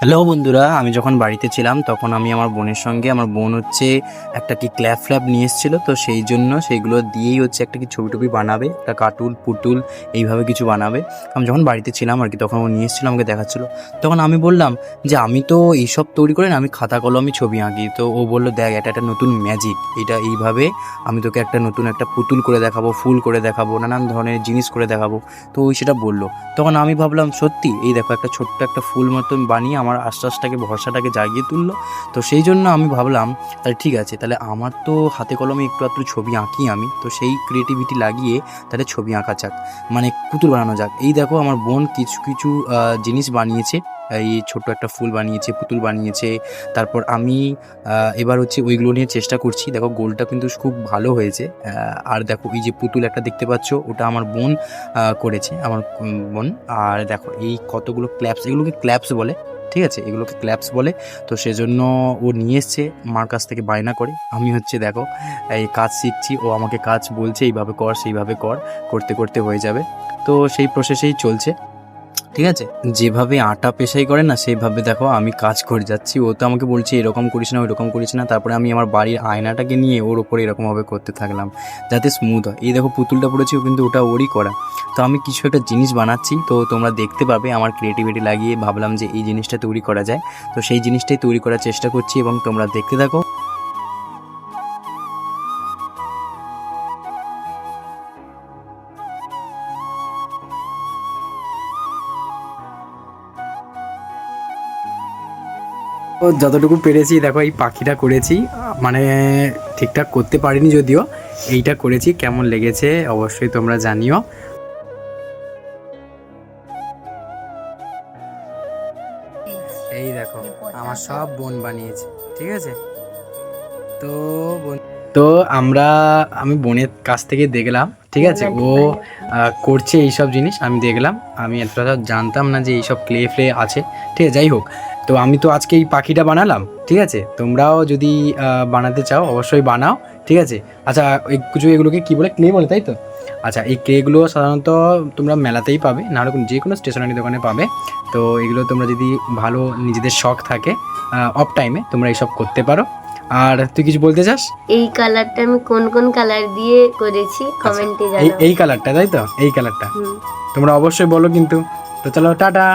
Hello বন্ধুরা, আমি যখন বাড়িতে ছিলাম তখন আমি আমার বোনের সঙ্গে, আমার বোন হচ্ছে একটা কি ক্ল্যাপ ফ্ল্যাপ নিয়ে এসেছিলো, তো সেই জন্য সেইগুলো দিয়েই হচ্ছে একটা কি ছবি টবি বানাবে, একটা কার্টুন পুতুল এইভাবে কিছু বানাবে। আমি যখন বাড়িতে ছিলাম আর কি, তখন ও নিয়ে এসেছিলো, আমাকে দেখাচ্ছিলো। তখন আমি বললাম যে আমি তো এইসব তৈরি করি না, আমি খাতা কলমই ছবি আঁকি। তো ও বললো, দেখ এটা একটা নতুন ম্যাজিক, এটা এইভাবে আমি তোকে একটা নতুন একটা পুতুল করে দেখাবো, ফুল করে দেখাবো, নানান ধরনের জিনিস করে দেখাবো। তো ওই সেটা বললো। তখন আমি ভাবলাম সত্যি, এই দেখো একটা ছোট্ট একটা ফুল মতন বানিয়ে আমার আশ্বাসটাকে, ভরসাটাকে জাগিয়ে তুললো। তো সেই জন্য আমি ভাবলাম তাহলে ঠিক আছে, তাহলে আমার তো হাতে কলমে একটু আধটু ছবি আঁকি আমি, তো সেই ক্রিয়েটিভিটি লাগিয়ে তাহলে ছবি আঁকা যাক, মানে পুতুল বানানো যাক। এই দেখো আমার বোন কিছু কিছু জিনিস বানিয়েছে, এই ছোট্ট একটা ফুল বানিয়েছে, পুতুল বানিয়েছে। তারপর আমি এবার হচ্ছে ওইগুলো নিয়ে চেষ্টা করছি। দেখো গোলটা কিন্তু খুব ভালো হয়েছে। আর দেখো এই যে পুতুল একটা দেখতে পাচ্ছ, ওটা আমার বোন করেছে, আমার বোন। আর দেখো এই কতগুলো ক্ল্যাপস, এগুলোকে ক্ল্যাপস বলে, ঠিক আছে, এগুলোকে ক্ল্যাপস বলে। তো সেজন্য ও নিয়ে এসছে, মার কাছ থেকে বায়না করে। আমি হচ্ছে দেখো এই কাজ শিখছি, ও আমাকে কাজ বলছে এইভাবে কর সেইভাবে কর, করতে করতে হয়ে যাবে। তো সেই প্রসেসেই চলছে, ঠিক আছে। যেভাবে আটা পেশাই করে না, সেইভাবে দেখো আমি কাজ করে যাচ্ছি। ও তো আমাকে বলছে এরকম করিস না, ওইরকম করিস না। তারপরে আমি আমার বাড়ির আয়নাটাকে নিয়ে ওর ওপরে এরকমভাবে করতে থাকলাম যাতে স্মুথ হয়। এই দেখো পুতুলটা পড়েছি, কিন্তু ওটা ওরই করা। তো আমি কিছু একটা জিনিস বানাচ্ছি, তো তোমরা দেখতে পাবে আমার ক্রিয়েটিভিটি লাগিয়ে ভাবলাম যে এই জিনিসটা তৈরি করা যায়। তো সেই জিনিসটাই তৈরি করার চেষ্টা করছি এবং তোমরা দেখতে থাকো। তো যতটুকু পেরেছি দেখো এই পাখিটা করেছি, মানে ঠিকঠাক করতে পারিনি যদিও, এইটা করেছি। কেমন লেগেছে অবশ্যই তোমরা জানিও। এই দেখো আমার সব বোন বানিয়েছে, ঠিক আছে। তো তো আমি বোনের কাছ থেকে দেখলাম, ঠিক আছে, ও করছে এইসব জিনিস আমি দেখলাম। আমি এতটা জানতাম না যে এইসব ক্লে ফ্লে আছে, ঠিক আছে। যাই হোক, তো আমি তো আজকে এই পাখিটা বানালাম, ঠিক আছে। তোমরাও যদি বানাতে চাও অবশ্যই বানাও, ঠিক আছে। আচ্ছা, কিছু এগুলোকে কী বলে, ক্লে বলে, তাই তো? আচ্ছা, এই ক্লেগুলো সাধারণত তোমরা মেলাতেই পাবে, না হলে যে কোনো স্টেশনারি দোকানে পাবে। তো এগুলো তোমরা যদি ভালো নিজেদের শখ থাকে, অফ টাইমে তোমরা এইসব করতে পারো। আর তুই কিছু বলতে চাস? এই কালারটা আমি কোন কোন কালার দিয়ে করেছি কমেন্টে এই জানাও। এই কালারটা, তাই তো? এই কালারটা হুম। তোমরা অবশ্যই বলো কিন্তু। তো চলো, টাটা।